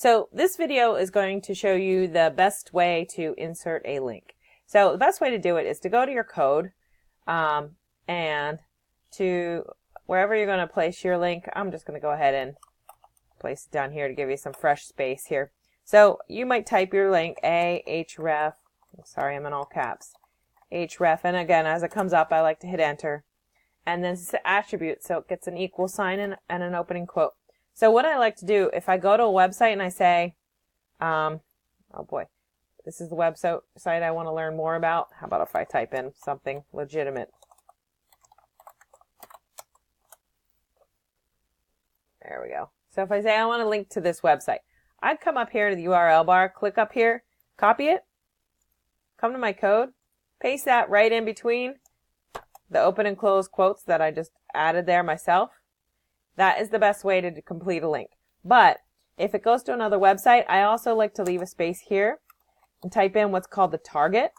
So this video is going to show you the best way to insert a link. So the best way to do it is to go to your code and to wherever you're going to place your link. I'm just going to go ahead and place it down here to give you some fresh space here. So you might type your link ahref, sorry I'm in all caps, href, and again as it comes up I like to hit enter. And then it's the attribute, so it gets an equal sign and an opening quote. So what I like to do, if I go to a website and I say, oh boy, this is the website I want to learn more about. How about if I type in something legitimate? There we go. So if I say I want to link to this website, I'd come up here to the URL bar, click up here, copy it, come to my code, paste that right in between the open and close quotes that I just added there myself. That is the best way to complete a link. But if it goes to another website, I also like to leave a space here and type in what's called the target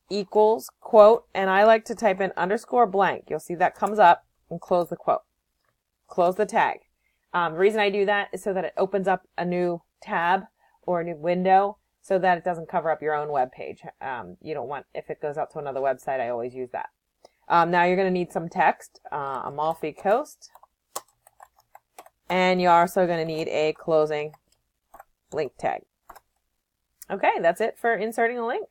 equals quote, and I like to type in underscore blank. You'll see that comes up, and close the quote. Close the tag. The reason I do that is so that it opens up a new tab or a new window so that it doesn't cover up your own web page. You don't want, if it goes out to another website, I always use that. Now you're going to need some text, Amalfi Coast. And you're also going to need a closing link tag. Okay, that's it for inserting a link.